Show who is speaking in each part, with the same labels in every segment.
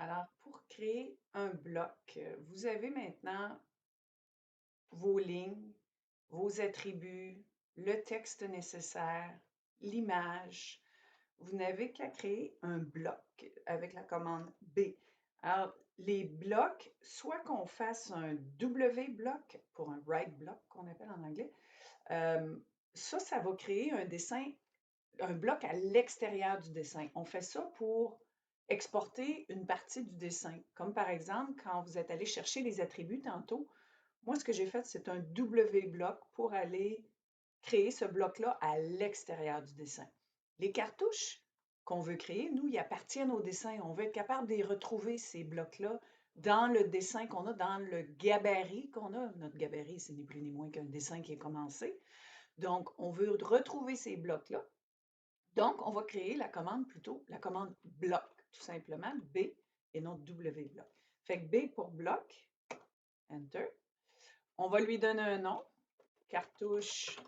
Speaker 1: Alors, pour créer un bloc, vous avez maintenant vos lignes, vos attributs, le texte nécessaire, l'image. Vous n'avez qu'à créer un bloc avec la commande B. Alors, les blocs, soit qu'on fasse un W bloc pour un right block qu'on appelle en anglais, euh, ça va créer un dessin, un bloc à l'extérieur du dessin. On fait ça pour exporter une partie du dessin. Comme par exemple, quand vous êtes allé chercher les attributs tantôt, moi, ce que j'ai fait, c'est un W bloc pour aller créer ce bloc-là à l'extérieur du dessin. Les cartouches qu'on veut créer, nous, ils appartiennent au dessin. On veut être capable de retrouver ces blocs-là dans le dessin qu'on a, dans le gabarit qu'on a. Notre gabarit, c'est ni plus ni moins qu'un dessin qui est commencé. Donc, on veut retrouver ces blocs-là. Donc, on va créer la commande plutôt, la commande bloc, tout simplement, B et non W bloc. Fait que B pour bloc, Enter. On va lui donner un nom, cartouche,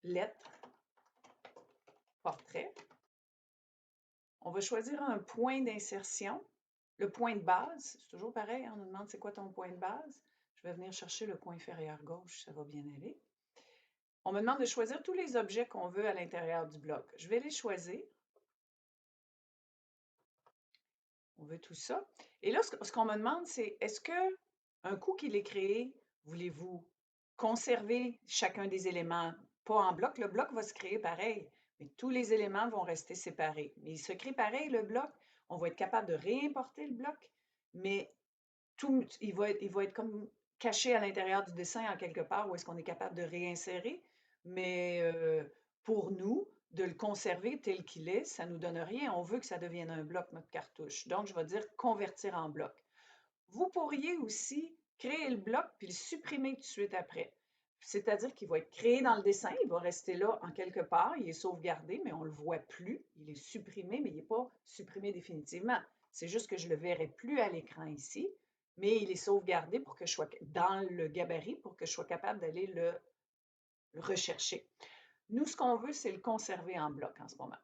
Speaker 1: lettre, portrait. On va choisir un point d'insertion, le point de base. C'est toujours pareil, on nous demande c'est quoi ton point de base. Je vais venir chercher le coin inférieur gauche, ça va bien aller. On me demande de choisir tous les objets qu'on veut à l'intérieur du bloc. Je vais les choisir. On veut tout ça. Et là, ce qu'on me demande, c'est est-ce que, un coup qu'il est créé, voulez-vous conserver chacun des éléments, pas en bloc? Le bloc va se créer pareil, mais tous les éléments vont rester séparés. Mais il se crée pareil, le bloc. On va être capable de réimporter le bloc, mais tout, il va être comme caché à l'intérieur du dessin en quelque part où est-ce qu'on est capable de réinsérer. Mais pour nous, de le conserver tel qu'il est, ça ne nous donne rien. On veut que ça devienne un bloc, notre cartouche. Donc, je vais dire convertir en bloc. Vous pourriez aussi créer le bloc puis le supprimer tout de suite après. C'est-à-dire qu'il va être créé dans le dessin, il va rester là en quelque part, il est sauvegardé, mais on ne le voit plus. Il est supprimé, mais il n'est pas supprimé définitivement. C'est juste que je ne le verrai plus à l'écran ici, mais il est sauvegardé pour que je sois dans le gabarit pour que je sois capable d'aller le rechercher. Nous, ce qu'on veut, c'est le conserver en bloc en ce moment.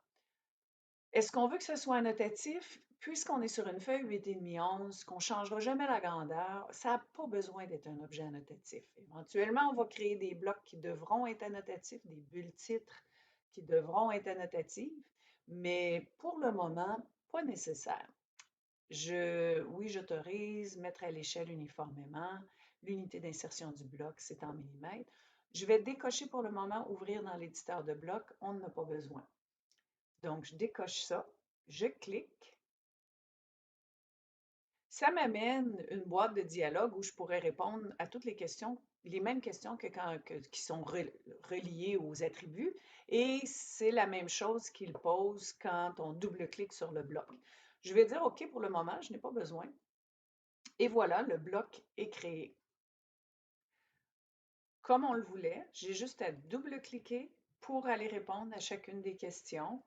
Speaker 1: Est-ce qu'on veut que ce soit annotatif? Puisqu'on est sur une feuille 8,5-11, qu'on ne changera jamais la grandeur, ça n'a pas besoin d'être un objet annotatif. Éventuellement, on va créer des blocs qui devront être annotatifs, des bulles titres qui devront être annotatifs, mais pour le moment, pas nécessaire. Oui, j'autorise mettre à l'échelle uniformément. L'unité d'insertion du bloc, c'est en millimètres. Je vais décocher pour le moment ouvrir dans l'éditeur de blocs. On n'en a pas besoin. Donc, je décoche ça, je clique. Ça m'amène une boîte de dialogue où je pourrais répondre à toutes les questions, les mêmes questions qui sont reliées aux attributs. Et c'est la même chose qu'il pose quand on double-clique sur le bloc. Je vais dire OK pour le moment, je n'ai pas besoin. Et voilà, le bloc est créé. Comme on le voulait, j'ai juste à double-cliquer pour aller répondre à chacune des questions.